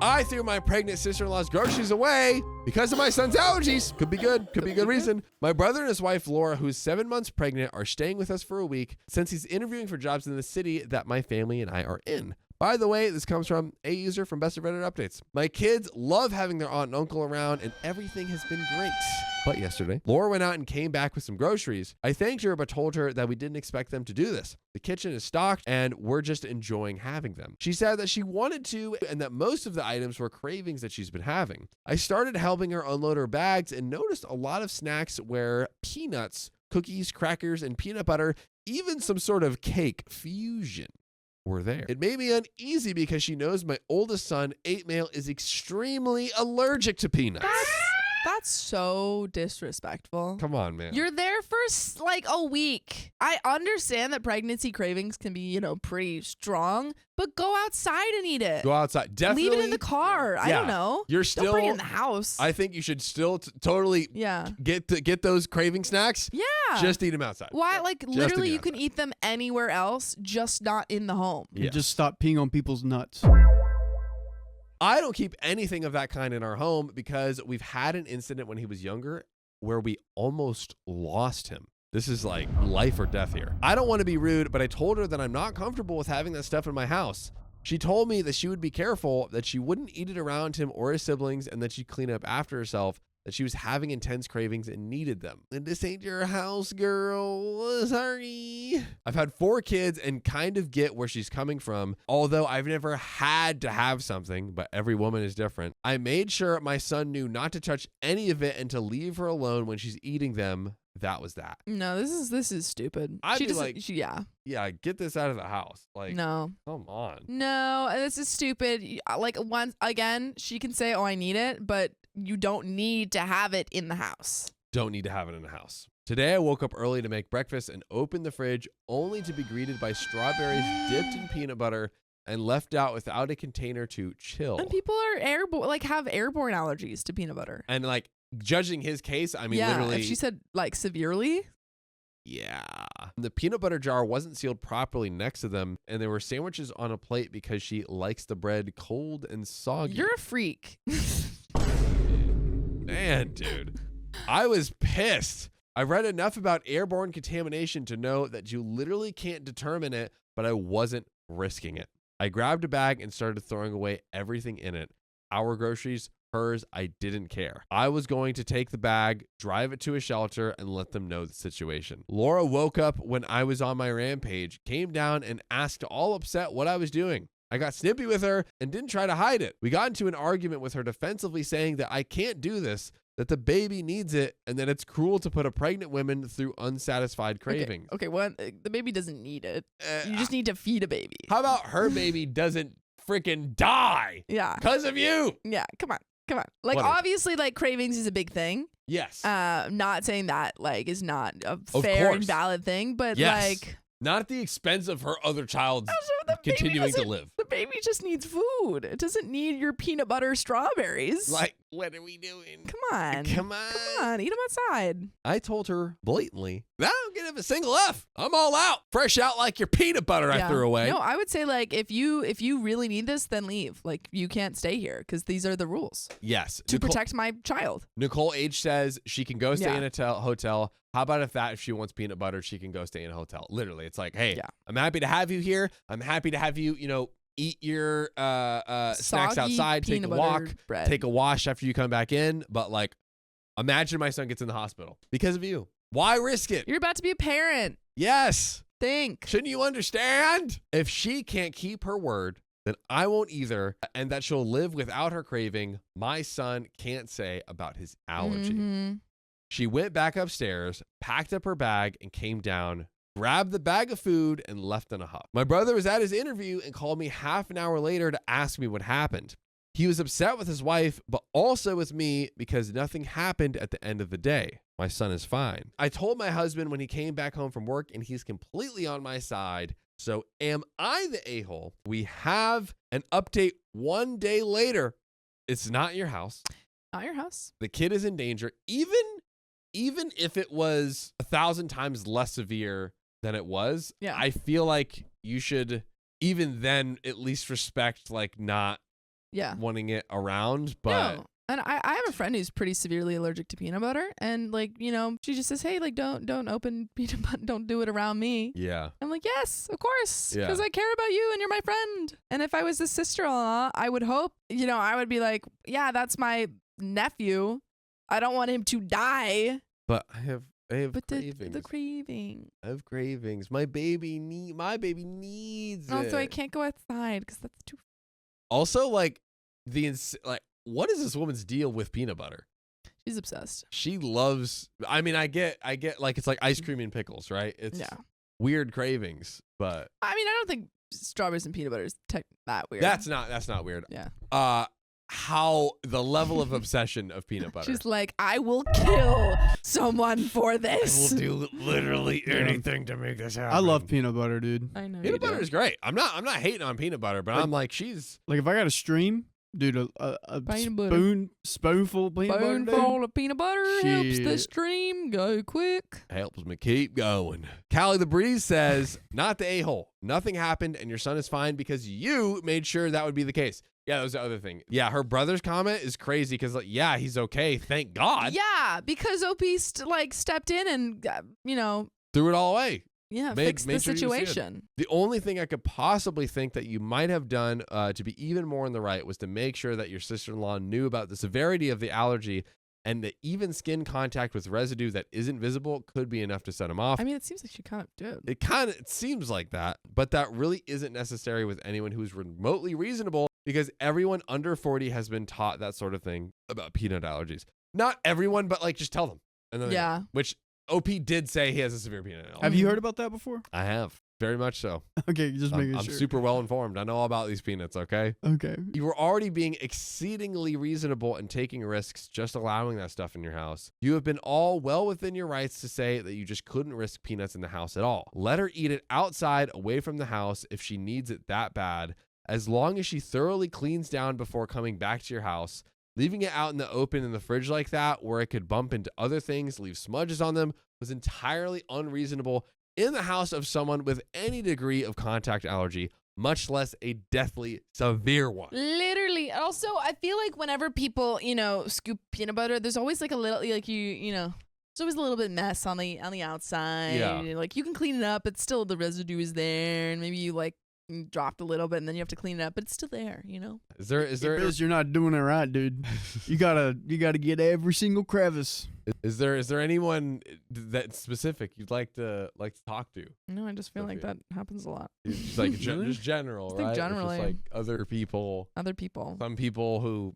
I threw my pregnant sister-in-law's groceries away because of my son's allergies. Could be good. Could be a good reason. My brother and his wife, Laura, who's 7 months pregnant, are staying with us for a week since he's interviewing for jobs in the city that my family and I are in. By the way, this comes from a user from BestofRedditorUpdates. My kids love having their aunt and uncle around, and everything has been great. But yesterday, Laura went out and came back with some groceries. I thanked her, but told her that we didn't expect them to do this. The kitchen is stocked, and we're just enjoying having them. She said that she wanted to, and that most of the items were cravings that she's been having. I started helping her unload her bags and noticed a lot of snacks where peanuts, cookies, crackers, and peanut butter, even some sort of cake fusion, were there. It made me uneasy because she knows my oldest son, 8 male, is extremely allergic to peanuts. That's so disrespectful. Come on, man. You're there for like a week. I understand that pregnancy cravings can be, pretty strong, but go outside and eat it. Go outside. Definitely. Leave it in the car. I don't know. You're still. Don't bring it in the house. I think you should still totally get those craving snacks. Yeah. Just eat them outside. Why? Like literally you can eat them anywhere else, just not in the home. Yeah. Just stop peeing on people's nuts. I don't keep anything of that kind in our home because we've had an incident when he was younger where we almost lost him. This is like life or death here. I don't want to be rude, but I told her that I'm not comfortable with having that stuff in my house. She told me that she would be careful, that she wouldn't eat it around him or his siblings, and that she'd clean up after herself, that she was having intense cravings and needed them. And this ain't your house, girl. Sorry. I've had 4 kids and kind of get where she's coming from, although I've never had to have something, but every woman is different. I made sure my son knew not to touch any of it and to leave her alone when she's eating them. That was that. No, this is stupid. I'd be like, yeah, get this out of the house. Like, no, come on. No, this is stupid. Like once again, she can say, "Oh, I need it," but you don't need to have it in the house. Don't need to have it in the house. Today, I woke up early to make breakfast and opened the fridge only to be greeted by strawberries dipped in peanut butter and left out without a container to chill. And people are have airborne allergies to peanut butter. And like judging his case, I mean, yeah, literally. If she said like severely. Yeah. The peanut butter jar wasn't sealed properly next to them, and there were sandwiches on a plate because she likes the bread cold and soggy. You're a freak. Man, dude. I was pissed. I read enough about airborne contamination to know that you literally can't determine it, but I wasn't risking it. I grabbed a bag and started throwing away everything in it. Our groceries, hers, I didn't care. I was going to take the bag, drive it to a shelter, and let them know the situation. Laura woke up when I was on my rampage, came down and asked all upset what I was doing. I got snippy with her and didn't try to hide it. We got into an argument with her defensively saying that I can't do this, that the baby needs it, and that it's cruel to put a pregnant woman through unsatisfied cravings. Okay, well, the baby doesn't need it. You just need to feed a baby. How about her baby doesn't freaking die? Yeah. Because of you. Yeah, come on. Like, Whatever. Obviously, like, cravings is a big thing. Yes. Not saying that, like, is not a fair and valid thing, but, like... Not at the expense of her other child continuing to live. The baby just needs food. It doesn't need your peanut butter strawberries. Like, what are we doing? Come on. Eat them outside. I told her blatantly, I don't give a single F. I'm all out. Fresh out like your peanut butter I threw away. No, I would say, like, if you really need this, then leave. Like, you can't stay here because these are the rules. Yes. To protect my child. Nicole H says she can go stay in a hotel. How about if she wants peanut butter, she can go stay in a hotel. Literally, it's like, hey, I'm happy to have you here. I'm happy to have you, eat your snacks outside, take a walk, take a wash after you come back in. But like, imagine my son gets in the hospital because of you. Why risk it? You're about to be a parent. Yes. Think. Shouldn't you understand? If she can't keep her word, then I won't either. And that she'll live without her craving, my son can't say about his allergy. Mm-hmm. She went back upstairs, packed up her bag, and came down, grabbed the bag of food, and left in a huff. My brother was at his interview and called me half an hour later to ask me what happened. He was upset with his wife, but also with me because nothing happened at the end of the day. My son is fine. I told my husband when he came back home from work, and he's completely on my side. So am I the a-hole? We have an update 1 day later. It's not your house. Not your house. The kid is in danger. Even if it was 1,000 times less severe than it was, I feel like you should even then at least respect like not Yeah. wanting it around, but No. And I have a friend who's pretty severely allergic to peanut butter, and like, you know, she just says, hey, like don't open peanut butter, don't do it around me. yeah. I'm like, yes, of course, Yeah. because I care about you and you're my friend. And if I was the sister-in-law, I would hope, you know, I would be like, yeah, that's my nephew. I don't want him to die. But I have But cravings. the craving. I have cravings. My baby needs Also, it. I can't go outside because that's too. Also, like what is this woman's deal with peanut butter? She's obsessed. She loves. I mean, I get like it's like ice cream and pickles, right? It's Yeah. weird cravings, but I mean, I don't think strawberries and peanut butter is that weird. that's not weird. Yeah. How the level of obsession of peanut butter. She's like, I will kill someone for this. I will do literally anything to make this happen. I love peanut butter, dude. I know. peanut butter is great. I'm not hating on peanut butter, but I'm like she's Like if I got a stream, dude, a Peanut butter. spoonful of peanut butter, dude. Spoonful of peanut butter helps the Shit. stream go quick. helps me keep going. Callie the Breeze says, not the a-hole. Nothing happened and your son is fine because you made sure that would be the case. Yeah, that was the other thing. Yeah, her brother's comment is crazy because, like, yeah, he's okay. Thank God. Yeah, because OP stepped in and you know, Threw it all away. fixed the sure he was good. situation. The only thing I could possibly think that you might have done to be even more in the right was to make sure that your sister-in-law knew about the severity of the allergy and that even skin contact with residue that isn't visible could be enough to set him off. I mean, it seems like she kind of did. It seems like that, but that really isn't necessary with anyone who's remotely reasonable because everyone under 40 has been taught that sort of thing about peanut allergies. Not everyone, but like just tell them. And then Yeah. which OP did say he has a severe peanut allergy. Have you heard about that before? I have. Very much so. Okay, just making I'm sure. super well informed. I know all about these peanuts, okay? Okay. You were already being exceedingly reasonable and taking risks just allowing that stuff in your house. You have been all well within your rights to say that you just couldn't risk peanuts in the house at all. Let her eat it outside, away from the house, if she needs it that bad, as long as she thoroughly cleans down before coming back to your house. Leaving it out in the open in the fridge like that, where it could bump into other things, leave smudges on them, was entirely unreasonable in the house of someone with any degree of contact allergy, much less a deathly severe one. Literally. Also, I feel like whenever people, you know, scoop peanut butter, there's always like a little, like you know, there's always a little bit of mess on the outside. Yeah. Like you can clean it up, but still the residue is there, and maybe you like dropped a little bit, and then you have to clean it up, but it's still there, you know. Is there Because you're not doing it right, dude. You gotta get every single crevice. is there anyone that specific you'd like to talk to? No, I just feel like Okay. that happens a lot. Just like Really? just general, I think right? Or generally. just like other people, Other people. some people who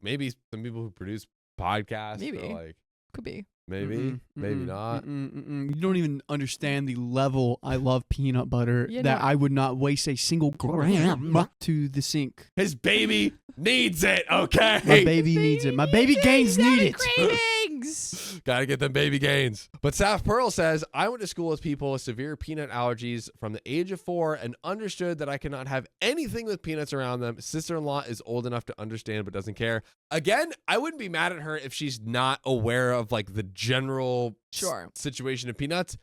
produce podcasts. Maybe. Or like Could be. maybe not. You don't even understand the level I love peanut butter Yeah, that no. I would not waste a single gram to the sink. His baby needs it. Okay. My baby needs it. My baby gains need it. Cravings. Gotta get them baby gains. But Saf Pearl says, I went to school with people with severe peanut allergies from the age of 4 and understood that I cannot have anything with peanuts around them. Sister-in-law is old enough to understand but doesn't care. Again, I wouldn't be mad at her if she's not aware of like the general Sure. situation of peanuts.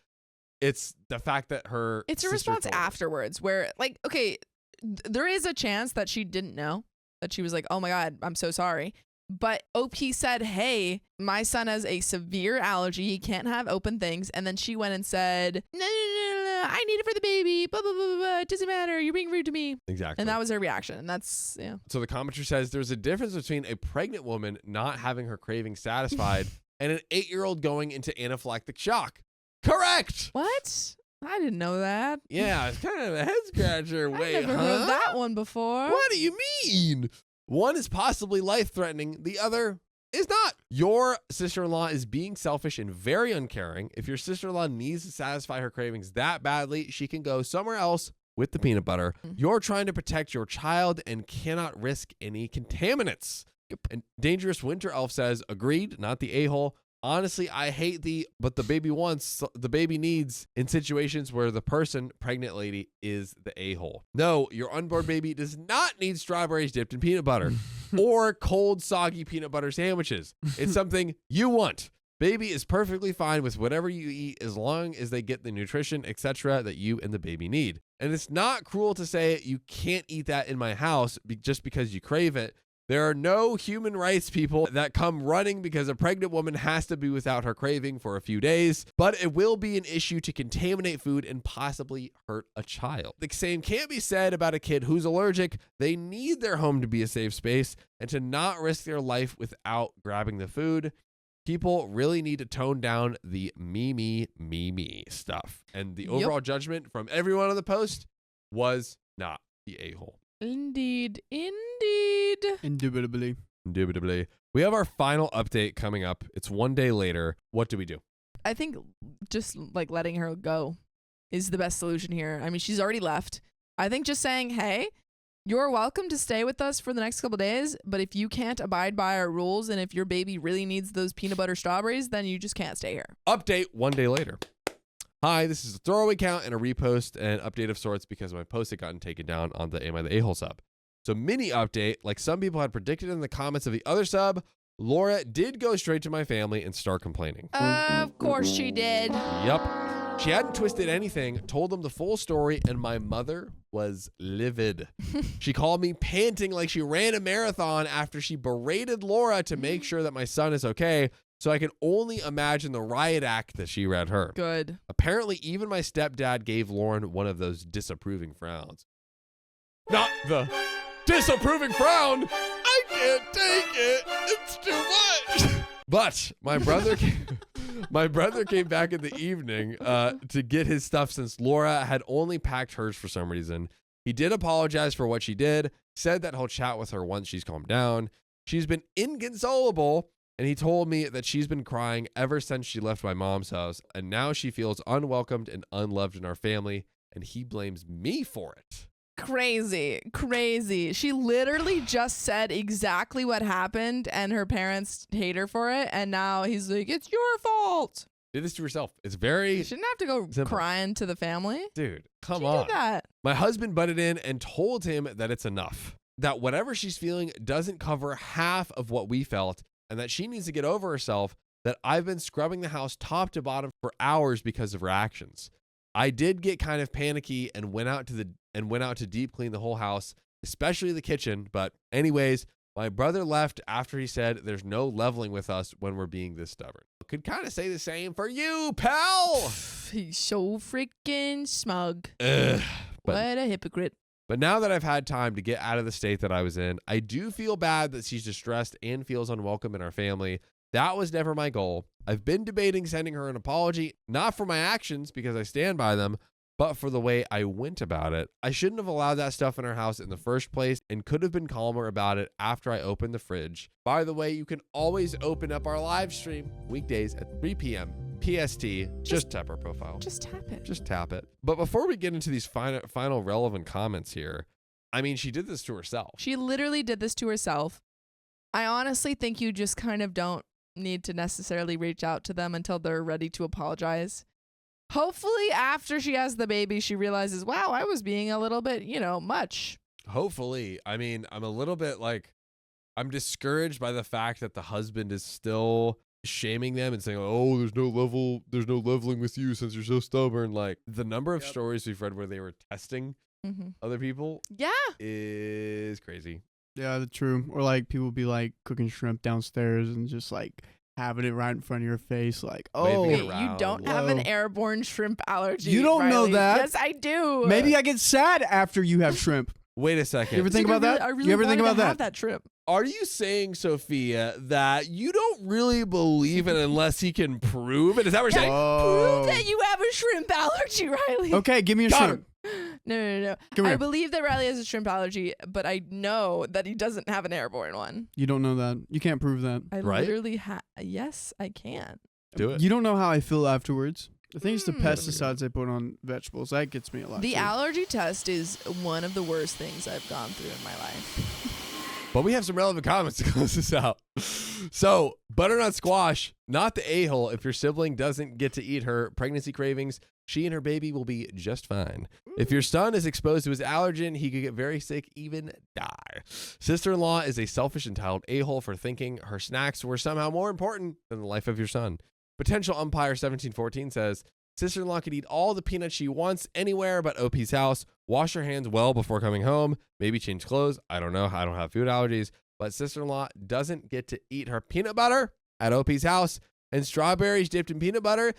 It's the fact that her It's a sister response told her. afterwards where, like, okay, there is a chance that she didn't know, that she was like, oh my God, I'm so sorry. But OP said, hey, my son has a severe allergy. He can't have open things. And then she went and said, no, I need it for the baby. Blah, blah, blah, blah, blah. It doesn't matter. You're being rude to me. Exactly. And that was her reaction. And that's, yeah. So the commenter says there's a difference between a pregnant woman not having her craving satisfied and an 8-year-old going into anaphylactic shock. Correct. What? I didn't know that. Yeah, it's kind of a head scratcher. Wait, I've never heard that one before. What do you mean? One is possibly life-threatening. The other is not. Your sister-in-law is being selfish and very uncaring. If your sister-in-law needs to satisfy her cravings that badly, she can go somewhere else with the peanut butter. You're trying to protect your child and cannot risk any contaminants. And Dangerous Winter Elf says, agreed, not the a-hole. Honestly, I hate but the baby wants, the baby needs in situations where the person, pregnant lady, is the a-hole. No, your unborn baby does not need strawberries dipped in peanut butter or cold, soggy peanut butter sandwiches. It's something you want. Baby is perfectly fine with whatever you eat as long as they get the nutrition, etc. that you and the baby need. And it's not cruel to say you can't eat that in my house just because you crave it. There are no human rights people that come running because a pregnant woman has to be without her craving for a few days, but it will be an issue to contaminate food and possibly hurt a child. The same can't be said about a kid who's allergic. They need their home to be a safe space and to not risk their life without grabbing the food. People really need to tone down the me stuff. And the overall judgment from everyone on the post was not the a-hole. Indeed. Indubitably. We have our final update coming up. It's one day later. What do we do? I think just like letting her go is the best solution here. I mean, she's already left. I think just saying, hey, you're welcome to stay with us for the next couple of days, but if you can't abide by our rules and if your baby really needs those peanut butter strawberries, then you just can't stay here. Update one day later. Hi, this is a throwaway count and a repost and update of sorts because my post had gotten taken down on the Am I the A-hole sub. So mini update, like some people had predicted in the comments of the other sub, Laura did go straight to my family and start complaining. Of course she did. Yup. She hadn't twisted anything, told them the full story, and my mother was livid. She called me panting like she ran a marathon after she berated Laura to make sure that my son is okay. So I can only imagine the riot act that she read her. Good. Apparently, even my stepdad gave Lauren one of those disapproving frowns. Not the disapproving frown. I can't take it. It's too much. But my brother came back in the evening to get his stuff since Laura had only packed hers for some reason. He did apologize for what she did, said that he'll chat with her once she's calmed down. She's been inconsolable. And he told me that she's been crying ever since she left my mom's house, and now she feels unwelcomed and unloved in our family, and he blames me for it. Crazy. She literally just said exactly what happened, and her parents hate her for it, and now he's like, it's your fault. Did this to herself. It's very You shouldn't have to go simple. crying to the family. Dude, come She on. did that. My husband butted in and told him that it's enough, that whatever she's feeling doesn't cover half of what we felt, and that she needs to get over herself, that I've been scrubbing the house top to bottom for hours because of her actions. I did get kind of panicky and went out to deep clean the whole house, especially the kitchen. But anyways, my brother left after he said there's no leveling with us when we're being this stubborn. Could kind of say the same for you, pal. He's so freaking smug. Ugh, What a hypocrite. But now that I've had time to get out of the state that I was in, I do feel bad that she's distressed and feels unwelcome in our family. That was never my goal. I've been debating sending her an apology, not for my actions because I stand by them, but for the way I went about it. I shouldn't have allowed that stuff in our house in the first place and could have been calmer about it after I opened the fridge. By the way, you can always open up our live stream weekdays at 3 p.m. PST. Just tap our profile. Just tap it. Just tap it. But before we get into these final relevant comments here, I mean, she did this to herself. She literally did this to herself. I honestly think you just kind of don't need to necessarily reach out to them until they're ready to apologize. Hopefully after she has the baby, she realizes, wow, I was being a little bit, much. Hopefully. I mean, I'm a little bit I'm discouraged by the fact that the husband is still shaming them and saying, oh, there's no leveling with you since you're so stubborn. Like the number of stories we've read where they were testing other people is crazy. Yeah, that's true. Or like people be like cooking shrimp downstairs and just like having it right in front of your face, like, oh, Waving wait, it you around. don't have an airborne shrimp allergy. You don't know Riley. that. Yes, I do. Maybe I get sad after you have shrimp. Wait a second. You ever think about that? I really You ever think wanted about to have that? that shrimp. Are you saying, Sophia, that you don't really believe it unless he can prove it? Is that what you're saying? Oh. Prove that you have a shrimp allergy, Riley. Okay, give me a Got shrimp. No. Come I here. believe that Riley has a shrimp allergy, but I know that he doesn't have an airborne one. You don't know that. You can't prove that. I Right? literally yes, I can. Do it. You don't know how I feel afterwards. I think it's the pesticides I put on vegetables. That gets me a lot. The too. allergy test is one of the worst things I've gone through in my life. But we have some relevant comments to close this out. So, butternut squash, not the a-hole. If your sibling doesn't get to eat her pregnancy cravings, she and her baby will be just fine. If your son is exposed to his allergen, he could get very sick, even die. Sister-in-law is a selfish, entitled a-hole for thinking her snacks were somehow more important than the life of your son. Potential umpire 1714 says, sister-in-law could eat all the peanuts she wants anywhere but OP's house. Wash her hands well before coming home. Maybe change clothes. I don't know. I don't have food allergies. but sister-in-law doesn't get to eat her peanut butter at OP's house and strawberries dipped in peanut butter.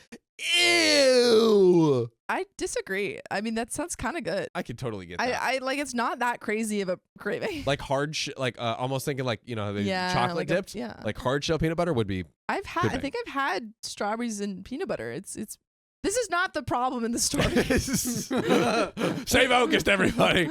Ew. I disagree. I mean, that sounds kind of good. I could totally get that. I like, it's not that crazy of a craving. Like hard, almost thinking like, you know, the Yeah, chocolate like dipped. yeah. Like hard shell peanut butter would be. I think I've had strawberries and peanut butter. This is not the problem in the story. Stay focused, everybody.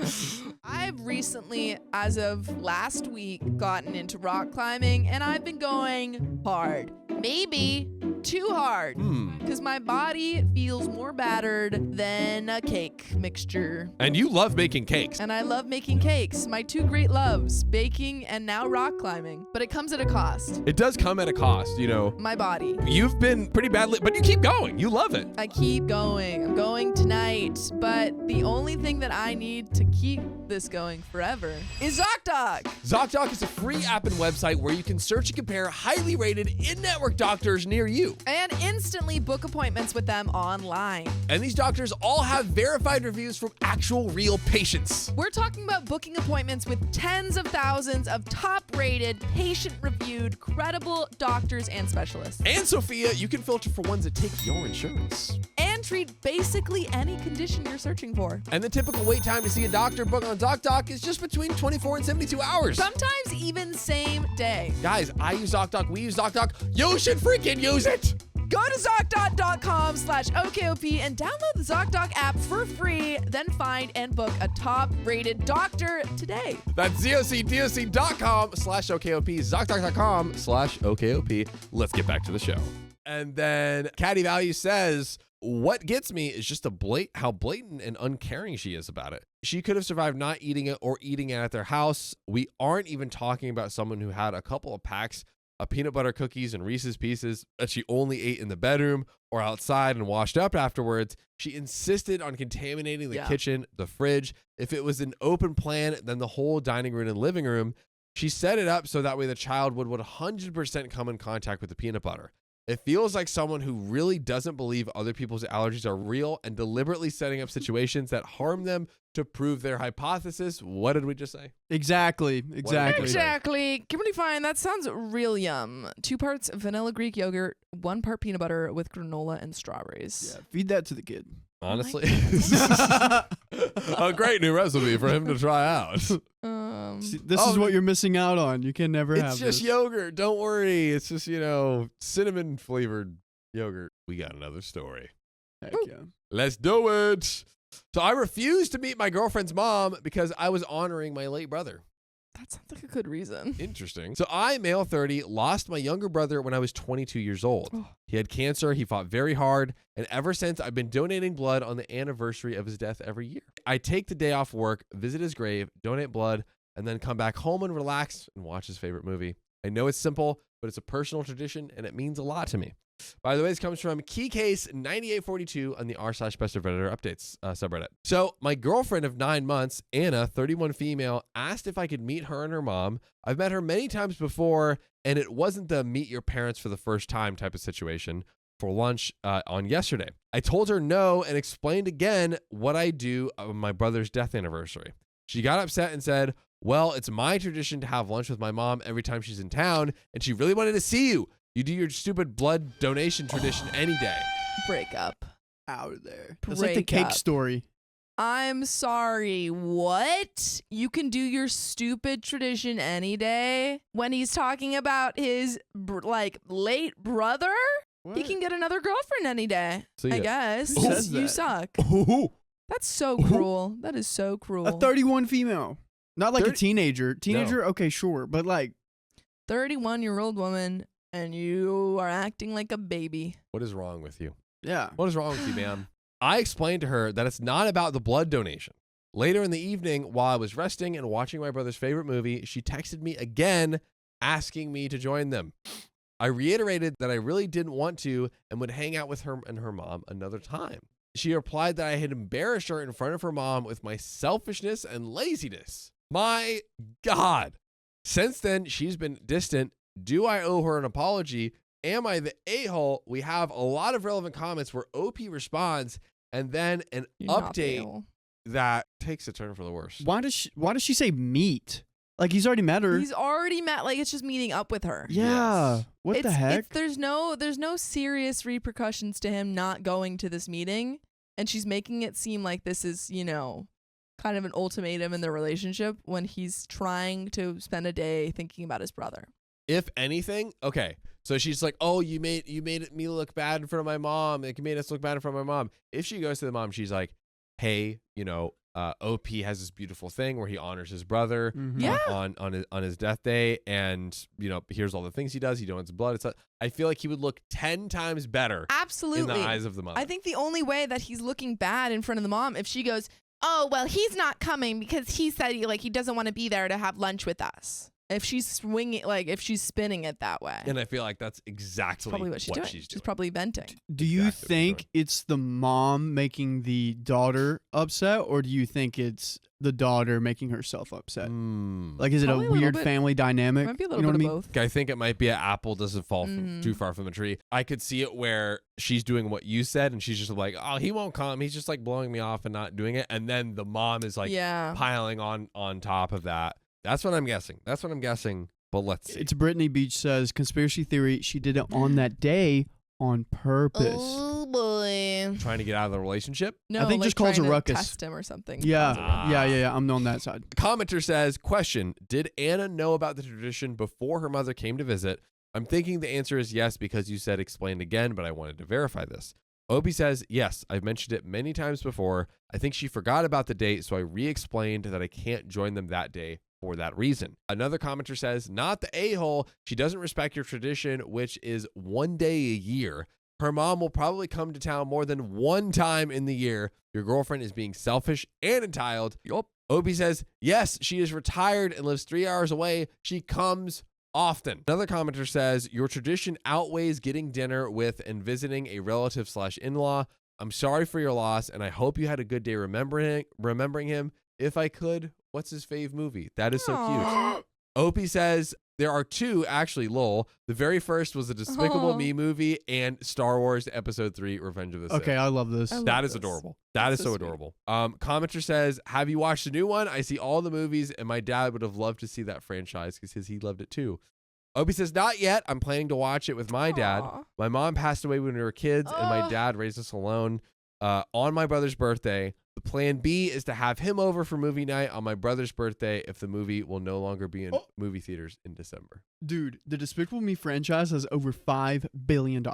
I've recently, as of last week, gotten into rock climbing, and I've been going hard. Maybe too hard. Because my body feels more battered than a cake mixture. And you love making cakes. And I love making cakes. My two great loves, baking and now rock climbing. But it comes at a cost. It does come at a cost, you know. My body. You've been pretty badly, but you keep going. You love it. I keep going. I'm going tonight. But the only thing that I need to keep this going forever is ZocDoc. ZocDoc is a free app and website where you can search and compare highly rated in-network doctors near you. And instantly book appointments with them online. And these doctors all have verified reviews from actual real patients. We're talking about booking appointments with tens of thousands of top-rated, patient-reviewed, credible doctors and specialists. And Sophia, you can filter for ones that take your insurance. And treat basically any condition you're searching for. And the typical wait time to see a doctor book on ZocDoc is just between 24 and 72 hours. Sometimes even same day. Guys, I use ZocDoc. We use ZocDoc. You should freaking use it. Go to ZocDoc.com/OKOP and download the ZocDoc app for free. Then find and book a top-rated doctor today. That's ZocDoc.com/OKOP, ZocDoc.com/OKOP. Let's get back to the show. And then Caddy Value says, what gets me is just how blatant and uncaring she is about it. She could have survived not eating it or eating it at their house. We aren't even talking about someone who had a couple of packs of peanut butter cookies and Reese's Pieces that she only ate in the bedroom or outside and washed up afterwards. She insisted on contaminating the kitchen, the fridge. If it was an open plan, then the whole dining room and living room. She set it up so that way the child would 100% come in contact with the peanut butter. It feels like someone who really doesn't believe other people's allergies are real and deliberately setting up situations that harm them to prove their hypothesis. What did we just say? Exactly. Kimberly Fine, that sounds real yum. 2 parts vanilla Greek yogurt, 1 part peanut butter with granola and strawberries. Yeah, feed that to the kid. Honestly, a great new recipe for him to try out. See, this is what you're missing out on. You can never have It's just yogurt. Don't worry. It's just, cinnamon flavored yogurt. We got another story. Heck yeah. Let's do it. So I refused to meet my girlfriend's mom because I was honoring my late brother. That sounds like a good reason. Interesting. So I, male 30, lost my younger brother when I was 22 years old. Oh. He had cancer. He fought very hard. And ever since, I've been donating blood on the anniversary of his death every year. I take the day off work, visit his grave, donate blood, and then come back home and relax and watch his favorite movie. I know it's simple, but it's a personal tradition, and it means a lot to me. By the way, this comes from KeyCase9842 on the r/BestofRedditorUpdates subreddit. So my girlfriend of 9 months, Anna, 31 female, asked if I could meet her and her mom. I've met her many times before, and it wasn't the meet your parents for the first time type of situation for lunch on yesterday. I told her no and explained again what I do on my brother's death anniversary. She got upset and said, well, it's my tradition to have lunch with my mom every time she's in town, and she really wanted to see you. You do your stupid blood donation tradition any day. Break up. Out of there. That's like the cake story. I'm sorry, what? You can do your stupid tradition any day? When he's talking about his, late brother? What? He can get another girlfriend any day, I guess. Who says You that? suck. Ooh. That's so cruel. That is so cruel. A 31 female. Not like a 30 teenager. Teenager, okay, sure. But 31-year-old woman, and you are acting like a baby. What is wrong with you? yeah. What is wrong with you, ma'am? I explained to her that it's not about the blood donation. Later in the evening, while I was resting and watching my brother's favorite movie, she texted me again, asking me to join them. I reiterated that I really didn't want to and would hang out with her and her mom another time. She replied that I had embarrassed her in front of her mom with my selfishness and laziness. My God. Since then, she's been distant. Do I owe her an apology? Am I the a-hole? We have a lot of relevant comments where OP responds and then an You're not the update a-hole. that takes a turn for the worse. Why does she say meat? Like, he's already met her. He's already met. Like, it's just meeting up with her. Yeah. Yes. What the heck? There's no serious repercussions to him not going to this meeting, and she's making it seem like this is, you know, kind of an ultimatum in the relationship when he's trying to spend a day thinking about his brother. If anything, okay. So she's like, "Oh, you made me look bad in front of my mom. Like, you made us look bad in front of my mom." If she goes to the mom, she's like, "Hey, you know, OP has this beautiful thing where he honors his brother Yeah. on his death day, and you know, here's all the things he does. He donates blood. It's I feel like he would look 10 times better Absolutely. in the eyes of the mother. I think the only way that he's looking bad in front of the mom, if she goes, "Oh, well, he's not coming because he said he doesn't want to be there to have lunch with us." If she's spinning it that way. And I feel like that's exactly Probably what she's doing. She's She's probably venting. Do you Exactly what she's think it's the mom making the daughter upset, or do you think it's the daughter making herself upset? Like, is it a Probably a little weird bit. family dynamic? Might be a You little know bit what I of mean? both. I think it might be an apple doesn't fall Mhm. too far from the tree. I could see it where she's doing what you said, and she's just like, "Oh, he won't come. He's just like blowing me off and not doing it." And then the mom is like Yeah. piling on top of that. That's what I'm guessing. But let's see. It's Brittany Beach says, conspiracy theory, she did it on that day on purpose. Oh boy. Trying to get out of the relationship. No, think like just calls trying a to ruckus. test him or something. Yeah. Ah. Yeah. I'm on that side. Commenter says, question, did Anna know about the tradition before her mother came to visit? I'm thinking the answer is yes because you said explained again, but I wanted to verify this. Opie says, yes, I've mentioned it many times before. I think she forgot about the date, so I re-explained that I can't join them that day for that reason. Another commenter says, not the a-hole. She doesn't respect your tradition, which is one day a year. Her mom will probably come to town more than one time in the year. Your girlfriend is being selfish and entitled. Yup. Opie says, yes, she is retired and lives 3 hours away. She comes often. Another commenter says, your tradition outweighs getting dinner with and visiting a relative / in-law. I'm sorry for your loss, and I hope you had a good day remembering him. If I could, what's his fave movie? That is so cute. Opie says, there are two, actually, lol. The very first was the Despicable Aw. Me movie and Star Wars Episode 3, Revenge of the Sith. Okay, I love this. I love That is this. adorable. That is That's so so sweet. adorable. Commenter says, have you watched the new one? I see all the movies, and my dad would have loved to see that franchise because he loved it too. Opie says, not yet. I'm planning to watch it with my dad. Aw. My mom passed away when we were kids, and my Ugh. dad raised us alone on my brother's birthday. The plan B is to have him over for movie night on my brother's birthday if the movie will no longer be in movie theaters in December. Dude, the Despicable Me franchise has over $5 billion.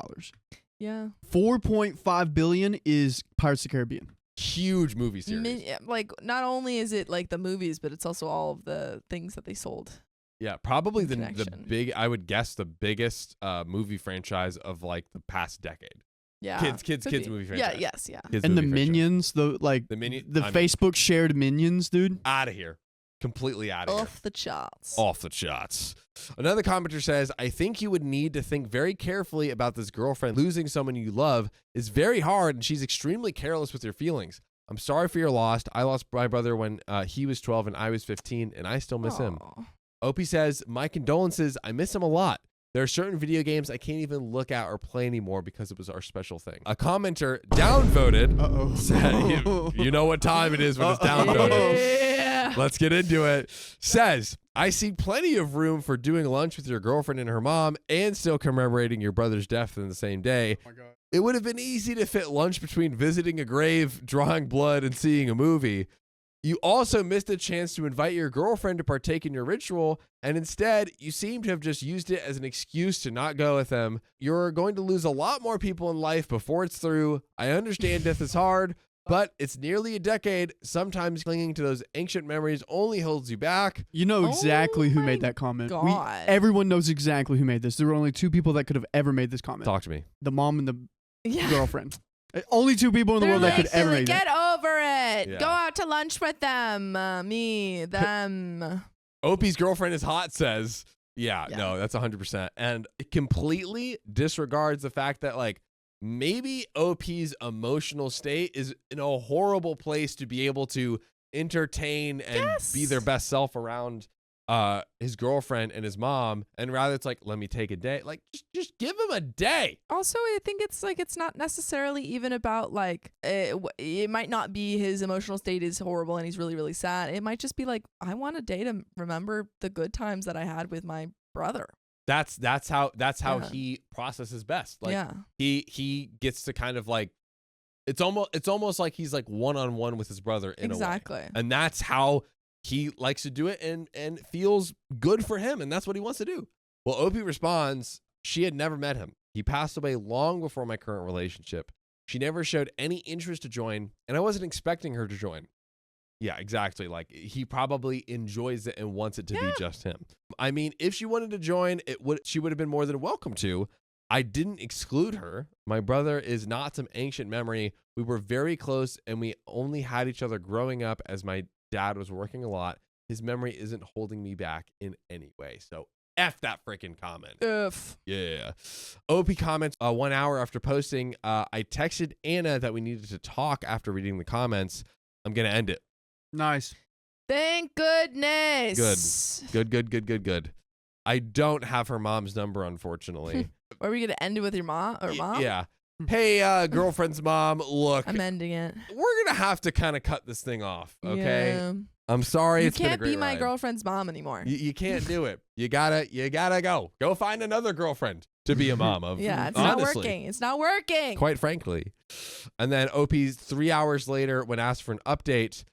Yeah. 4.5 billion is Pirates of the Caribbean. Huge movie series. Like, not only is it like the movies, but it's also all of the things that they sold. Yeah, probably the Connection. I would guess the biggest movie franchise of like the past decade. Yeah. Kids Could be. movie Yeah. franchise. Yes. Yeah. Kids And the movie franchise. Minions, the Facebook shared Minions, dude. Out of here. Completely out of here. Off the charts. Off the shots. Another commenter says, I think you would need to think very carefully about this girlfriend. Losing someone you love is very hard, and she's extremely careless with your feelings. I'm sorry for your loss. I lost my brother when he was 12 and I was 15, and I still miss him. Aw. Opie says, my condolences. I miss him a lot. There are certain video games I can't even look at or play anymore because it was our special thing. A commenter downvoted Uh-oh. said, you know what time it is when it's downvoted. Yeah. Let's get into it. Says, I see plenty of room for doing lunch with your girlfriend and her mom and still commemorating your brother's death in the same day. Oh my God. It would have been easy to fit lunch between visiting a grave, drawing blood, and seeing a movie. You also missed a chance to invite your girlfriend to partake in your ritual, and instead, you seem to have just used it as an excuse to not go with them. You're going to lose a lot more people in life before it's through. I understand death is hard, but it's nearly a decade. Sometimes clinging to those ancient memories only holds you back. You know exactly who my made that comment. God. Everyone knows exactly who made this. There were only two people that could have ever made this comment. Talk to me. The mom and the Yeah. girlfriend. Only two people in the They're world that like, could ever they're make like, that. get over it. Yeah. Go out to lunch with them. Me, them. Opie's girlfriend is hot says, yeah, Yeah. no, that's 100%. And it completely disregards the fact that, like, maybe OP's emotional state is in a horrible place to be able to entertain and Yes. be their best self around his girlfriend and his mom, and rather it's like, let me take a day. Like, just give him a day. Also, I think it's like it's not necessarily even about like it might not be his emotional state is horrible and he's really, really sad. It might just be like, I want a day to remember the good times that I had with my brother. That's how Yeah. he processes best. Like Yeah. he gets to kind of like, it's almost like he's like one-on-one with his brother in a way. Exactly. And that's how he likes to do it and feels good for him. And that's what he wants to do. Well, Opie responds, she had never met him. He passed away long before my current relationship. She never showed any interest to join, and I wasn't expecting her to join. Yeah, exactly. Like, he probably enjoys it and wants it to be just him. I mean, if she wanted to join, she would have been more than welcome to. I didn't exclude her. My brother is not some ancient memory. We were very close, and we only had each other growing up as my dad was working a lot. His memory isn't holding me back in any way. So F that freaking comment. Yeah. OP comments 1 hour after posting. I texted Anna that we needed to talk after reading the comments. I'm going to end it. Nice. Thank goodness. Good. I don't have her mom's number, unfortunately. Are we going to end it with your mom or mom? Yeah. Hey, girlfriend's mom, look, I'm ending it. we're going to have to kind of cut this thing off, okay? Yeah. I'm sorry. You It's been a can't great be my ride. girlfriend's mom anymore. You can't do it. You gotta go find another girlfriend to be a mom of. Yeah, it's honestly, not working. It's not working. quite frankly. And then OP's 3 hours later, when asked for an update,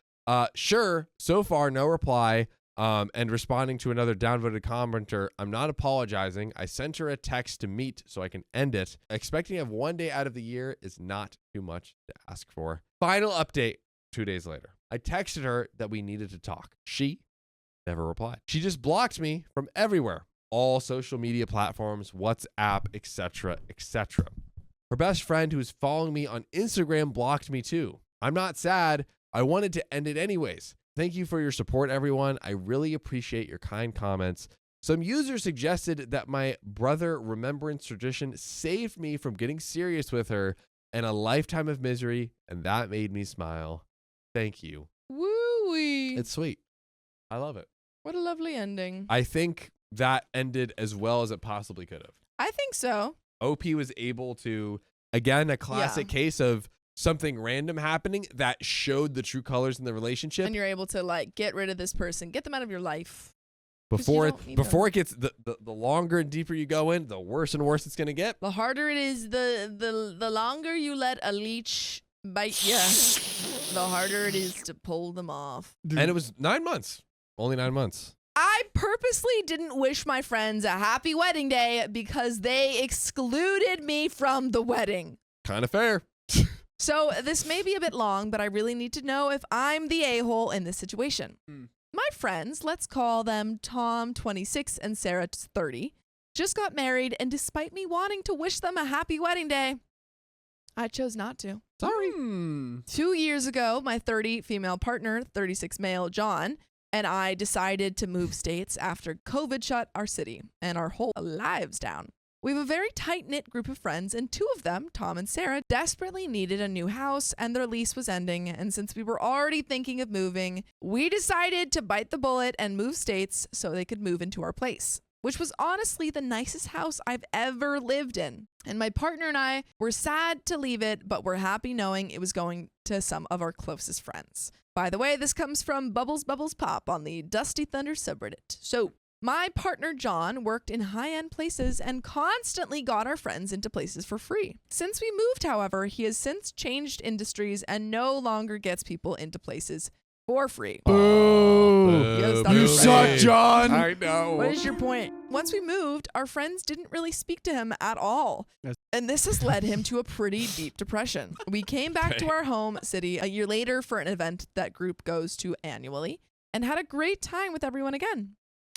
sure, so far no reply. And responding to another downvoted commenter, I'm not apologizing. I sent her a text to meet so I can end it. Expecting to have 1 day out of the year is not too much to ask for. Final update 2 days later. I texted her that we needed to talk. She never replied. She just blocked me from everywhere. All social media platforms, WhatsApp, etc., etc. Her best friend who's following me on Instagram blocked me too. I'm not sad. I wanted to end it anyways. Thank you for your support, everyone. I really appreciate your kind comments. Some users suggested that my brother remembrance tradition saved me from getting serious with her and a lifetime of misery, and that made me smile. Thank you. Woo-wee. It's sweet. I love it. What a lovely ending. I think that ended as well as it possibly could have. I think so. OP was able to, again, a classic case of something random happening that showed the true colors in the relationship. And you're able to like get rid of this person, get them out of your life. Before you don't need it gets the longer and deeper you go in, the worse and worse it's gonna get. The harder it is, the longer you let a leech bite you, the harder it is to pull them off. Dude. And it was 9 months. Only 9 months. I purposely didn't wish my friends a happy wedding day because they excluded me from the wedding. Kind of fair. So this may be a bit long, but I really need to know if I'm the a-hole in this situation. My friends, let's call them Tom, 26, and Sarah, 30, just got married, and despite me wanting to wish them a happy wedding day, I chose not to. Sorry. 2 years ago, my 30 female partner, 36 male John, and I decided to move states after COVID shut our city and our whole lives down. We have a very tight-knit group of friends, and two of them, Tom and Sarah, desperately needed a new house, and their lease was ending, and since we were already thinking of moving, we decided to bite the bullet and move states so they could move into our place, which was honestly the nicest house I've ever lived in. And my partner and I were sad to leave it, but we're happy knowing it was going to some of our closest friends. By the way, this comes from Bubbles Bubbles Pop on the Dusty Thunder subreddit. So, my partner John worked in high-end places and constantly got our friends into places for free. Since we moved, however, he has since changed industries and no longer gets people into places for free. Boo. Yes, You that's suck, right. John. I know. What is your point? Once we moved, our friends didn't really speak to him at all. Yes. And this has led him to a pretty deep depression. We came back to our home city a year later for an event that group goes to annually and had a great time with everyone again.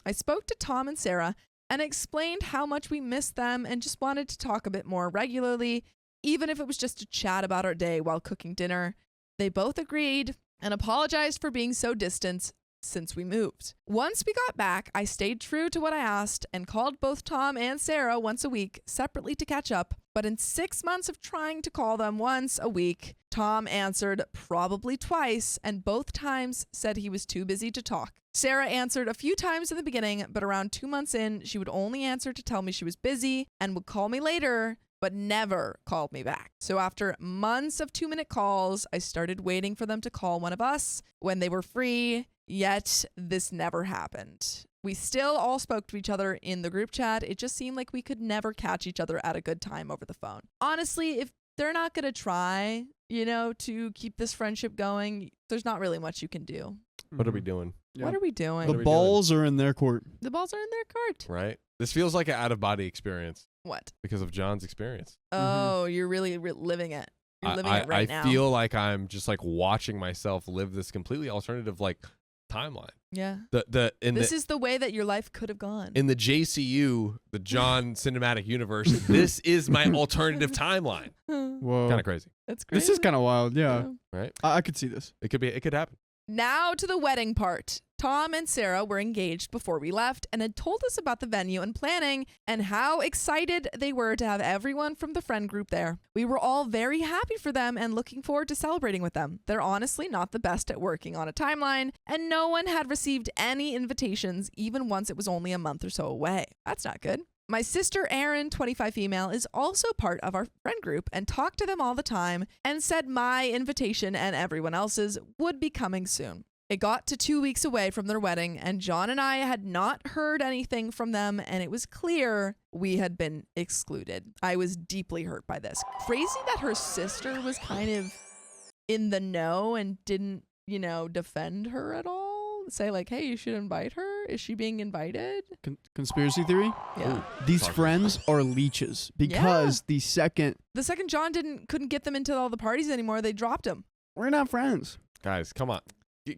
I spoke to Tom and Sarah and explained how much we missed them and just wanted to talk a bit more regularly, even if it was just to chat about our day while cooking dinner. They both agreed and apologized for being so distant since we moved. Once we got back, I stayed true to what I asked and called both Tom and Sarah once a week separately to catch up, But in 6 months of trying to call them once a week, Tom answered probably twice, and both times said he was too busy to talk. Sarah answered a few times in the beginning, but around 2 months in, she would only answer to tell me she was busy and would call me later, but never called me back. So after months of 2-minute calls, I started waiting for them to call one of us when they were free, yet this never happened. We still all spoke to each other in the group chat. It just seemed like we could never catch each other at a good time over the phone. Honestly, if they're not going to try, to keep this friendship going, there's not really much you can do. What are we doing? Yeah. What are we doing? The balls are in their court. The balls are in their court. Right? This feels like an out-of-body experience. What? Because of John's experience. Oh, you're really living it. You're living it right now. I feel like I'm just like watching myself live this completely alternative like timeline. Yeah. This is the way that your life could have gone. In the JCU, the John cinematic universe, this is my alternative timeline. Whoa. Kind of crazy. That's crazy. This is kind of wild. Yeah. Right? I could see this. It could happen. Now to the wedding part. Tom and Sarah were engaged before we left and had told us about the venue and planning and how excited they were to have everyone from the friend group there. We were all very happy for them and looking forward to celebrating with them. They're honestly not the best at working on a timeline, and no one had received any invitations even once it was only a month or so away. That's not good. My sister Erin, 25 female, is also part of our friend group and talked to them all the time and said my invitation and everyone else's would be coming soon. It got to 2 weeks away from their wedding, and John and I had not heard anything from them, and it was clear we had been excluded. I was deeply hurt by this. Crazy that her sister was kind of in the know and didn't, defend her at all. Say like, hey, you should invite her. Is she being invited? Conspiracy theory? Yeah. These friends are leeches because the second John couldn't get them into all the parties anymore, they dropped him. we're not friends. Guys, come on.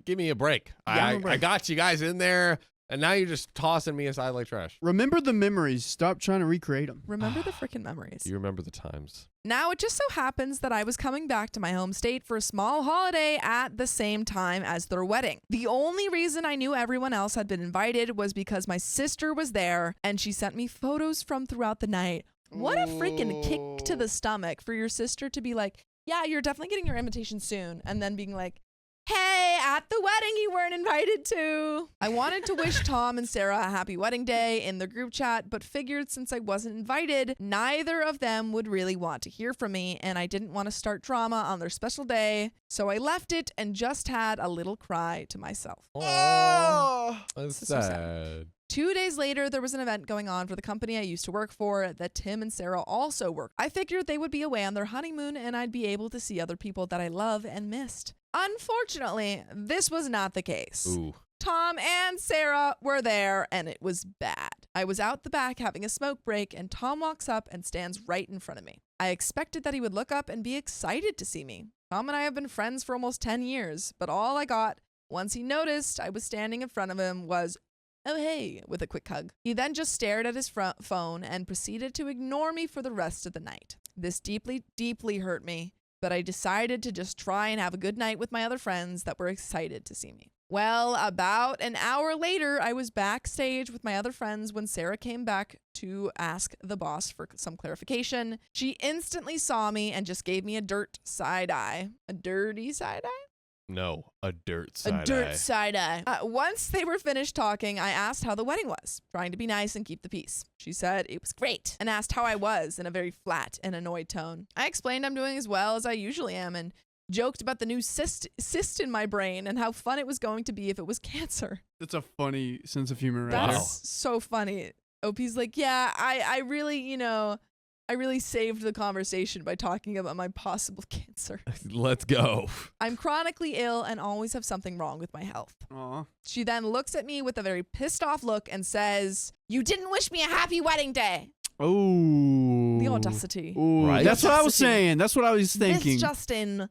Give me a break. Yeah, I got you guys in there, and now you're just tossing me aside like trash. Remember the memories. Stop trying to recreate them. Remember the freaking memories. You remember the times. Now, it just so happens that I was coming back to my home state for a small holiday at the same time as their wedding. The only reason I knew everyone else had been invited was because my sister was there and she sent me photos from throughout the night. What a freaking kick to the stomach for your sister to be like, yeah, you're definitely getting your invitation soon. And then being like, hey, at the wedding you weren't invited to. I wanted to wish Tom and Sarah a happy wedding day in the group chat, but figured since I wasn't invited, neither of them would really want to hear from me, and I didn't want to start drama on their special day, so I left it and just had a little cry to myself. Oh, that's so sad. sad. 2 days later, there was an event going on for the company I used to work for that Tim and Sarah also worked. I figured they would be away on their honeymoon and I'd be able to see other people that I love and missed. Unfortunately, this was not the case. Ooh. Tom and Sarah were there and it was bad. I was out the back having a smoke break and Tom walks up and stands right in front of me. I expected that he would look up and be excited to see me. Tom and I have been friends for almost 10 years, but all I got once he noticed I was standing in front of him was, oh, hey, with a quick hug. He then just stared at his phone and proceeded to ignore me for the rest of the night. This deeply, deeply hurt me, but I decided to just try and have a good night with my other friends that were excited to see me. Well, about an hour later, I was backstage with my other friends when Sarah came back to ask the boss for some clarification. She instantly saw me and just gave me a dirt side eye. A dirty side eye? No, a dirt side eye. A dirt side eye. Once they were finished talking, I asked how the wedding was, trying to be nice and keep the peace. She said it was great and asked how I was in a very flat and annoyed tone. I explained I'm doing as well as I usually am and joked about the new cyst in my brain and how fun it was going to be if it was cancer. That's a funny sense of humor. Wow. That's so funny. OP's like, yeah, I really, I really saved the conversation by talking about my possible cancer. Let's go. I'm chronically ill and always have something wrong with my health. Aw. She then looks at me with a very pissed off look and says, you didn't wish me a happy wedding day. Oh. The audacity. Ooh, Right? That's what I was Audacity. saying. That's what I was thinking. Miss Justin,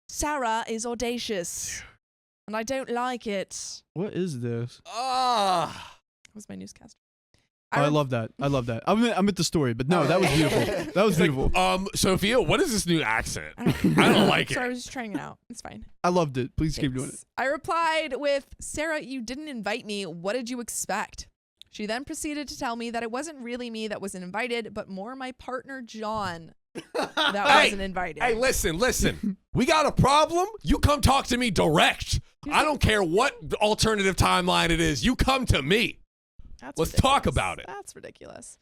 Sarah is audacious. And I don't like it. What is this? Ah. That was my newscaster. I love that. I love that. I'm at the story, but no, that was beautiful. That was beautiful. Sophia, what is this new accent? I I don't like Sorry, I it. was just trying it out. It's fine. I loved it. Please keep doing it. Thanks. I replied with, Sarah, you didn't invite me. What did you expect? She then proceeded to tell me that it wasn't really me that wasn't invited, but more my partner, John, that wasn't invited. Hey, listen. We got a problem? You come talk to me direct. I don't care what alternative timeline it is. You come to me. Let's talk about it. That's ridiculous.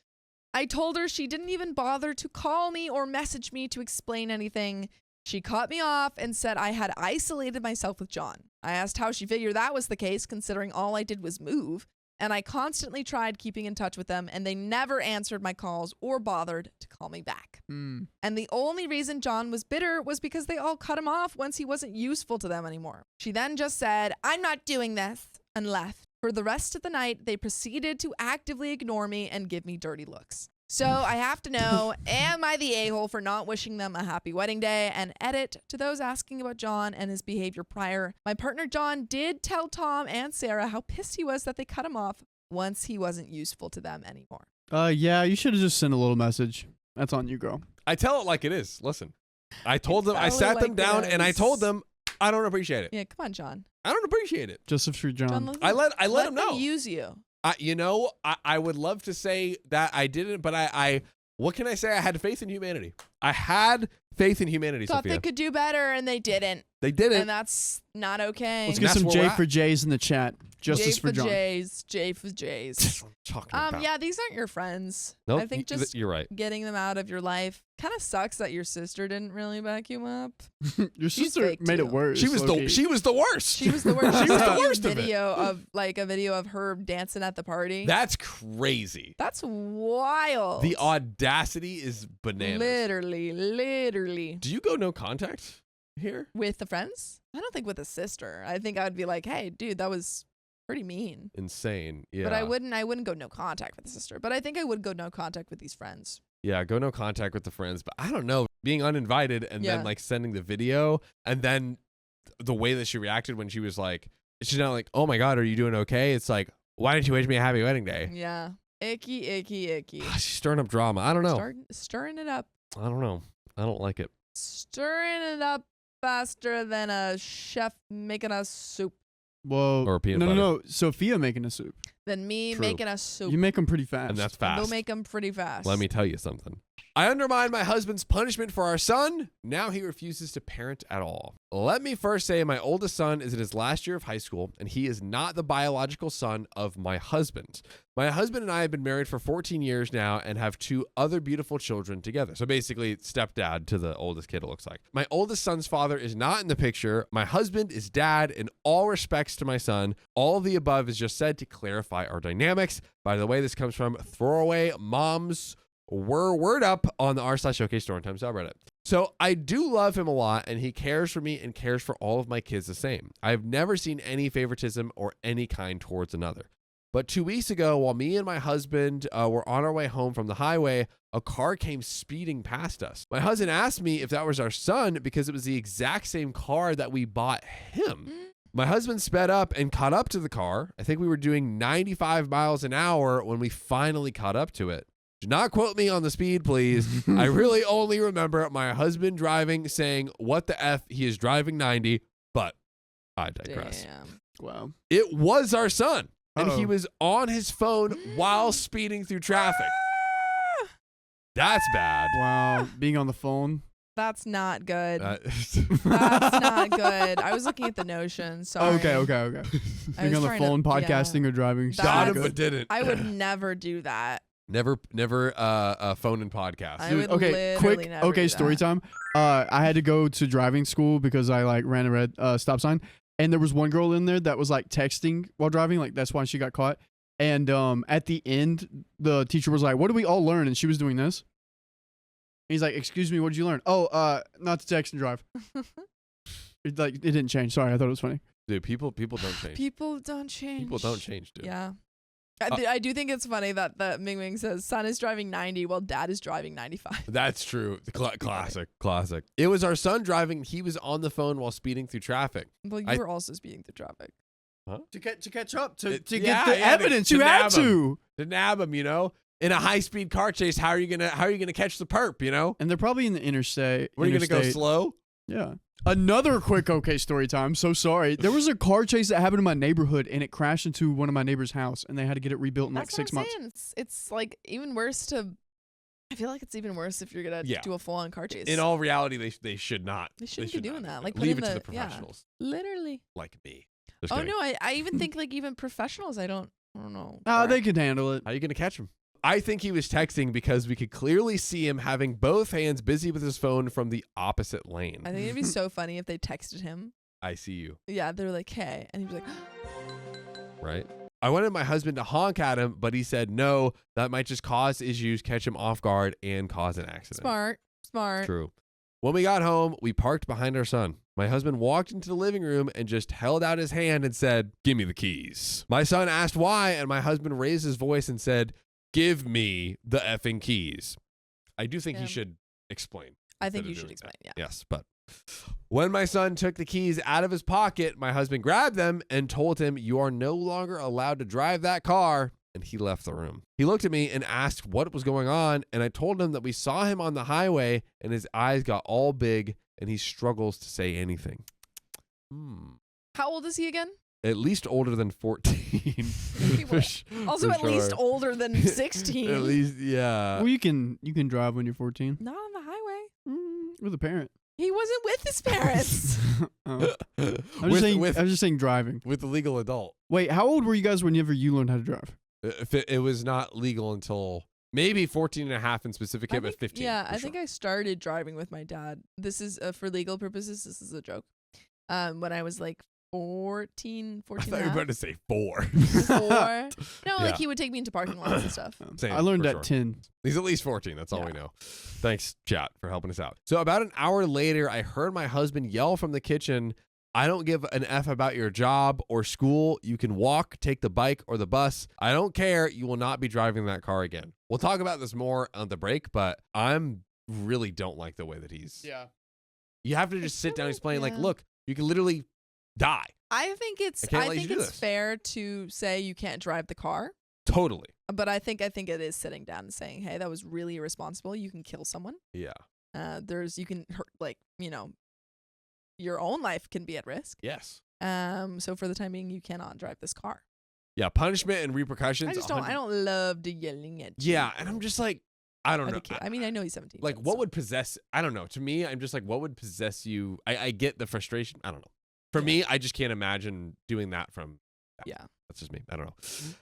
I told her she didn't even bother to call me or message me to explain anything. She cut me off and said I had isolated myself with John. I asked how she figured that was the case, considering all I did was move. And I constantly tried keeping in touch with them, and they never answered my calls or bothered to call me back. And the only reason John was bitter was because they all cut him off once he wasn't useful to them anymore. She then just said, I'm not doing this, and left. For the rest of the night, they proceeded to actively ignore me and give me dirty looks. So I have to know, am I the a-hole for not wishing them a happy wedding day? And edit, to those asking about John and his behavior prior, my partner John did tell Tom and Sarah how pissed he was that they cut him off once he wasn't useful to them anymore. Yeah, you should have just sent a little message. That's on you, girl. I tell it like it is. Listen, I told them, I sat them down and I told them, I don't appreciate it. Yeah, come on, John. I don't appreciate it. Joseph Street John. John, I let them know. Use you. I would love to say that I didn't, but I what can I say? I had faith in humanity. I had faith in humanity, Thought Sophia. they could do better, and they didn't. They didn't. And that's not okay. Let's get some J for J's in the chat. Justice for John. J for J's. That's what I'm talking about. Yeah, these aren't your friends. Nope, I think just you're right. getting them out of your life kind of sucks that your sister didn't really back you up. Your She's sister fake, made too. it worse. She was the worst. She was the worst. She was the worst of it. A video of her dancing at the party. That's crazy. That's wild. The audacity is bananas. Literally. Do you go no contact here? With the friends? I don't think with a sister. I think I would be like, hey, dude, that was pretty mean. Insane. Yeah. But I wouldn't go no contact with the sister. But I think I would go no contact with these friends. Yeah, go no contact with the friends. But I don't know, being uninvited and then like sending the video and then the way that she reacted when she was like, she's not like, oh my God, are you doing okay? It's like, why didn't you wish me a happy wedding day? Yeah. Icky. She's stirring up drama. I don't know. Stirring it up. I don't know. I don't like it. Stirring it up faster than a chef making a soup. Whoa. Or peanut butter. No. Sophia making a soup. Than me True. making a soup. You make them pretty fast. And that's fast. They'll make them pretty fast. Let me tell you something. I undermined my husband's punishment for our son. Now he refuses to parent at all. Let me first say my oldest son is in his last year of high school, and he is not the biological son of my husband. My husband and I have been married for 14 years now and have 2 other beautiful children together. So basically, stepdad to the oldest kid, it looks like. My oldest son's father is not in the picture. My husband is dad in all respects to my son. All of the above is just said to clarify our dynamics. By the way, this comes from Throwaway Moms Word Up on the r/OK Storytime subreddit. So I do love him a lot, and he cares for me and cares for all of my kids the same. I've never seen any favoritism or any kind towards another. But 2 weeks ago, while me and my husband were on our way home from the highway, a car came speeding past us. My husband asked me if that was our son because it was the exact same car that we bought him. My husband sped up and caught up to the car. I think we were doing 95 miles an hour when we finally caught up to it. Do not quote me on the speed, please. I really only remember my husband driving, saying, what the F, he is driving 90, but I digress. Damn. Wow. It was our son, and Uh-oh. he was on his phone while speeding through traffic. That's bad. Wow. Being on the phone. That's not good. That's That's not good. I was looking at the Notion. Sorry. Okay. I Being was on the trying to- phone, podcasting, or driving. That- got so him, good. but didn't. I would never do that. Never phone and podcast. I would Okay, literally quick. never Okay, do story that. time. I had to go to driving school because I like ran a red stop sign, and there was one girl in there that was like texting while driving. Like that's why she got caught. And at the end, the teacher was like, "What did we all learn?" And she was doing this. He's like, "Excuse me, what did you learn?" Oh, not to text and drive. It didn't change. Sorry, I thought it was funny. Dude, people don't change. People don't change. People don't change, dude. Yeah. I do think it's funny that the Ming Ming says son is driving 90 while dad is driving 95. That's true. Classic. It was our son driving. He was on the phone while speeding through traffic. Well, you were also speeding through traffic. To catch up to Yeah, get the yeah, evidence, to you had nab to. To nab him, in a high-speed car chase, how are you gonna catch the perp, And they're probably in the interstate. What are you gonna go slow? Yeah. Another quick okay story time. So sorry. There was a car chase that happened in my neighborhood, and it crashed into one of my neighbor's house, and they had to get it rebuilt in like That's 6 what I'm months. saying. It's like even worse to. I feel like it's even worse if you're gonna do a full-on car chase. In all reality, they should not. They shouldn't be doing that. Like leave put it in to the professionals. Literally. Like me. Just Oh kidding. no, I even think like even professionals. I don't know. They could handle it. How are you gonna catch him? I think he was texting because we could clearly see him having both hands busy with his phone from the opposite lane. I think it'd be so funny if they texted him. I see you. Yeah, they're like, "Hey," and he was like, Right. I wanted my husband to honk at him, but he said no. That might just cause issues, catch him off guard, and cause an accident. "Smart." True. When we got home, we parked behind our son. My husband walked into the living room and just held out his hand and said, "Give me the keys." My son asked why, and my husband raised his voice and said, "Give me the effing keys." I do think he should explain. I think you should explain. Yeah. Yes, but when my son took the keys out of his pocket, my husband grabbed them and told him, "You are no longer allowed to drive that car." And he left the room. He looked at me and asked what was going on. And I told him that we saw him on the highway and his eyes got all big and he struggles to say anything. How old is he again? At least older than 14. Also, at least older than 16. At least, yeah. Well, you can drive when you're 14 Not on the highway. with a parent. He wasn't with his parents. I was just saying driving. With the legal adult. Wait, how old were you guys whenever you learned how to drive? If it was not legal until maybe 14 and a half in specific, but 15. Yeah, I think I started driving with my dad. This is for legal purposes. This is a joke. When I was like 14 I thought and you a were half. about to say 4. 4. No, Yeah. like he would take me into parking lots and stuff. Same, I learned for at sure. 10. He's at least 14. That's all we know. Thanks, chat, for helping us out. So about an hour later, I heard my husband yell from the kitchen, "I don't give an F about your job or school. You can walk, take the bike or the bus. I don't care. You will not be driving that car again." We'll talk about this more on the break, but I'm really don't like the way that he's. Yeah. You have to just sit down and explain, like, look, you can literally die. I think it's fair to say you can't drive the car. Totally. But I think it is sitting down and saying, "Hey, that was really irresponsible. You can kill someone. Yeah. You can hurt, like, your own life can be at risk. Yes. So for the time being, you cannot drive this car." Yeah. Punishment and repercussions. I don't love the yelling at you. Yeah. And I'm just like, I don't know. I mean, I know he's 17. Like, but what still. would possess? I don't know. To me, I'm just like, what would possess you? I get the frustration. I don't know. For me, I just can't imagine doing that from. Yeah. That's just me. I don't know.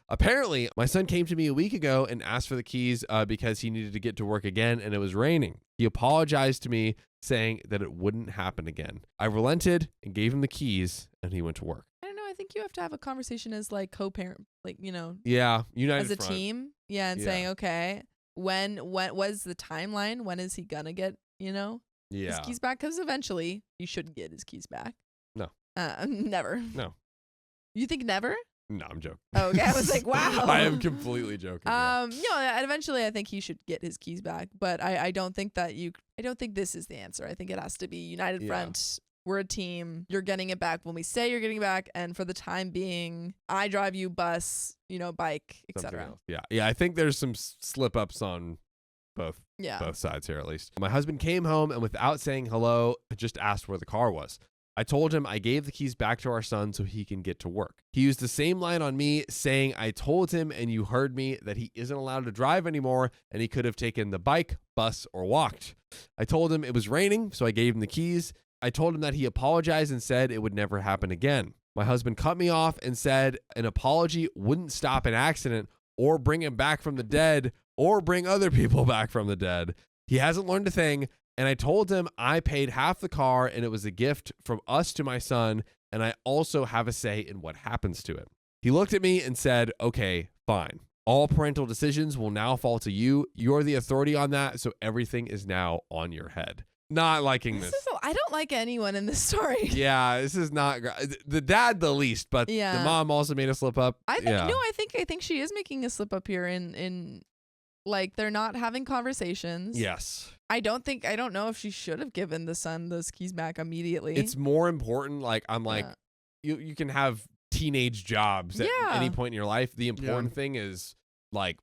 Apparently, my son came to me a week ago and asked for the keys because he needed to get to work again and it was raining. He apologized to me saying that it wouldn't happen again. I relented and gave him the keys and he went to work. I don't know. I think you have to have a conversation as like co-parent, like, Yeah. United as a front. team. Yeah. And saying, okay, when was the timeline? When is he going to get, his keys back? Because eventually he should get his keys back. No. Never. No. You think never? No, I'm joking. Oh, okay. I was like, wow. I am completely joking. Yeah. And eventually I think he should get his keys back, but I don't think that I don't think this is the answer. I think it has to be united front. We're a team. You're getting it back when we say you're getting it back, and for the time being, I drive you, bus, bike, etc. Yeah. Yeah, I think there's some slip ups on both sides here, at least. My husband came home and without saying hello, just asked where the car was. I told him I gave the keys back to our son so he can get to work. He used the same line on me, saying, "I told him and you heard me that he isn't allowed to drive anymore and he could have taken the bike, bus, or walked." I told him it was raining, so I gave him the keys. I told him that he apologized and said it would never happen again. My husband cut me off and said an apology wouldn't stop an accident or bring him back from the dead or bring other people back from the dead. He hasn't learned a thing. And I told him I paid half the car and it was a gift from us to my son, and I also have a say in what happens to it. He looked at me and said, "Okay, fine. All parental decisions will now fall to you. You're the authority on that, so everything is now on your head." Not liking this. I don't like anyone in this story. Yeah, this is not the dad the least, but the mom also made a slip up. I think she is making a slip up here in like they're not having conversations. Yes. I don't know if she should have given the son those keys back immediately. It's more important. Like, I'm like, you can have teenage jobs at any point in your life. The important thing is like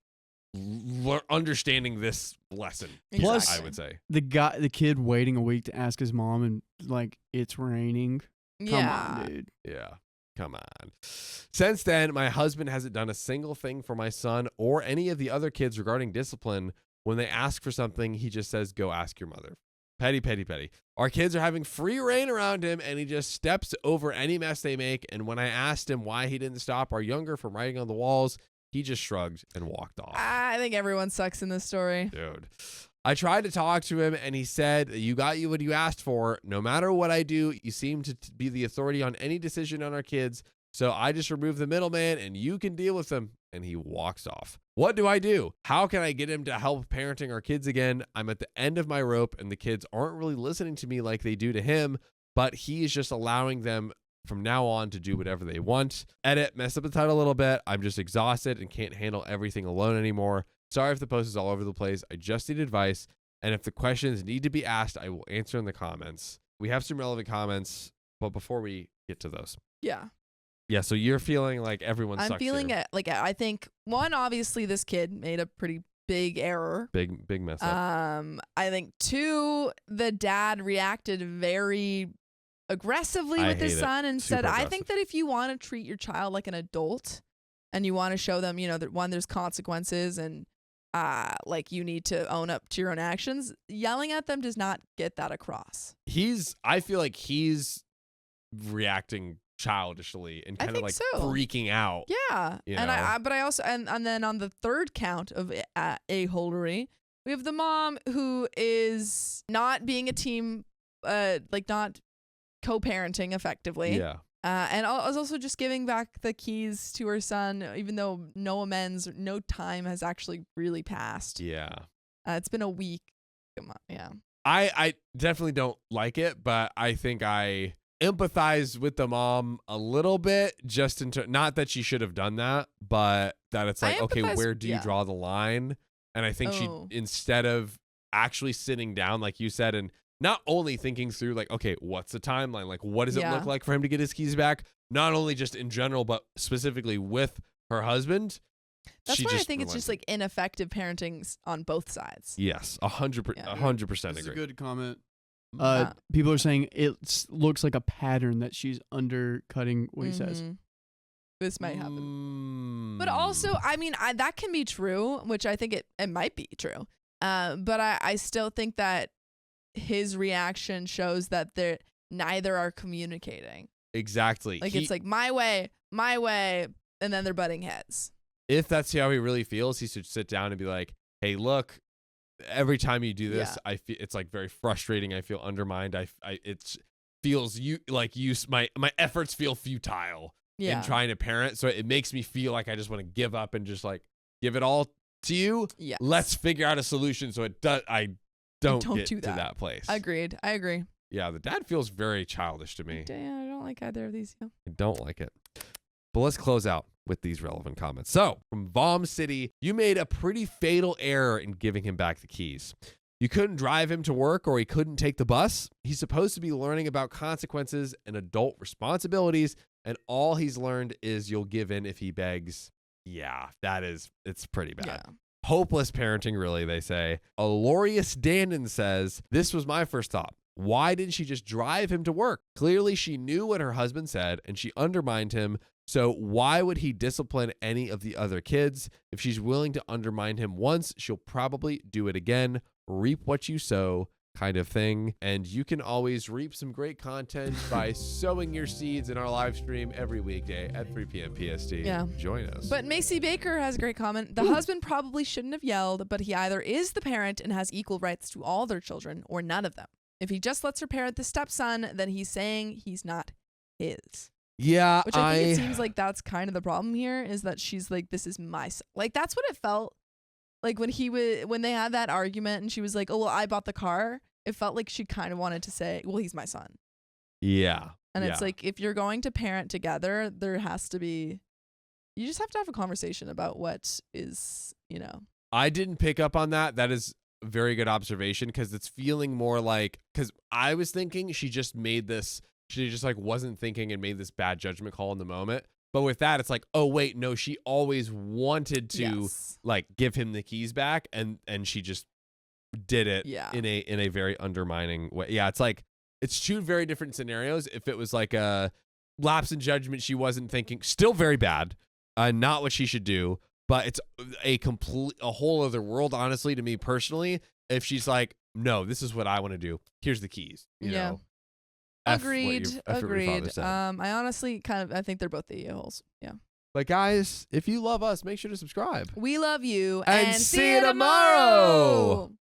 understanding this lesson. Plus, I would say the kid waiting a week to ask his mom, and like it's raining. Come on, dude. Yeah. Come on. Since then, my husband hasn't done a single thing for my son or any of the other kids regarding discipline. When they ask for something, he just says, go ask your mother. Petty, petty, petty. Our kids are having free reign around him, and he just steps over any mess they make. And when I asked him why he didn't stop our younger from writing on the walls, he just shrugged and walked off. I think everyone sucks in this story. Dude. I tried to talk to him, and he said, you got you what you asked for. No matter what I do, you seem to be the authority on any decision on our kids. So I just remove the middleman, and you can deal with them. And he walks off. What do I do? How can I get him to help parenting our kids again? I'm at the end of my rope, and the kids aren't really listening to me like they do to him, but he is just allowing them from now on to do whatever they want. Edit, mess up the title a little bit. I'm just exhausted and can't handle everything alone anymore. Sorry if the post is all over the place. I just need advice, and if the questions need to be asked, I will answer in the comments. We have some relevant comments, but before we get to those. Yeah. Yeah, so you're feeling like everyone sucks. I'm feeling here. it. Like, I think, one, obviously this kid made a pretty big error. Big mess up. I think, two, the dad reacted very aggressively with his son and said, I think that if you want to treat your child like an adult and you want to show them, that one, there's consequences and like you need to own up to your own actions, yelling at them does not get that across. I feel like he's reacting childishly and kind of like freaking out. Yeah. But I also, and then on the third count of a-holery, we have the mom who is not being a team, like not co-parenting effectively. Yeah. And I was also just giving back the keys to her son, even though no amends, no time has actually really passed. Yeah. It's been a week. Come on. Yeah. I definitely don't like it, but I think I empathize with the mom a little bit, just not that she should have done that, but that it's like, okay, where do you draw the line? And I think she, instead of actually sitting down, like you said, and not only thinking through like, okay, what's the timeline? Like, what does it look like for him to get his keys back? Not only just in general, but specifically with her husband. That's why I think it's just like ineffective parenting on both sides. Yes, 100% agree. That's a good comment. People are saying it looks like a pattern that she's undercutting what he says. This might happen. But also, I mean, that can be true, which I think it might be true. But I still think that his reaction shows that neither are communicating. Exactly. Like it's like my way, and then they're butting heads. If that's how he really feels, he should sit down and be like, hey, look, every time you do this, I feel it's like very frustrating. I feel undermined. It feels my efforts feel futile in trying to parent. So it makes me feel like I just want to give up and just like give it all to you. Yeah. Let's figure out a solution so I don't get to that place. Agreed. I agree. Yeah, the dad feels very childish to me. I don't like either of these. I don't like it. But let's close out with these relevant comments. So, from Vom City, you made a pretty fatal error in giving him back the keys. You couldn't drive him to work or he couldn't take the bus. He's supposed to be learning about consequences and adult responsibilities, and all he's learned is you'll give in if he begs. Yeah, it's pretty bad. Yeah. Hopeless parenting, really, they say. Alorius Dandon says, this was my first thought. Why didn't she just drive him to work? Clearly, she knew what her husband said, and she undermined him. So why would he discipline any of the other kids? If she's willing to undermine him once, she'll probably do it again. Reap what you sow kind of thing. And you can always reap some great content by sowing your seeds in our live stream every weekday at 3 p.m. PST. Yeah. Join us. But Macy Baker has a great comment. The husband probably shouldn't have yelled, but he either is the parent and has equal rights to all their children or none of them. If he just lets her parent the stepson, then he's saying he's not his. Yeah, which I think it seems like that's kind of the problem here, is that she's like, this is my son. Like, that's what it felt like when they had that argument and she was like, oh, well, I bought the car. It felt like she kind of wanted to say, well, he's my son. Yeah. And it's like, if you're going to parent together, there has to be, you just have to have a conversation about what is, I didn't pick up on that. That is a very good observation, because it's feeling more like, because I was thinking she just like wasn't thinking and made this bad judgment call in the moment. But with that, it's like, oh wait, no, she always wanted to Yes. like give him the keys back, and she just did it Yeah. in a very undermining way. Yeah, it's like it's two very different scenarios. If it was like a lapse in judgment, she wasn't thinking, still very bad, not what she should do, but it's a whole other world, honestly, to me personally. If she's like, no, this is what I want to do. Here's the keys. You Yeah. know. F what Agreed. your father said. I honestly I think they're both the a-holes. Yeah. But guys, if you love us, make sure to subscribe. We love you And see you tomorrow.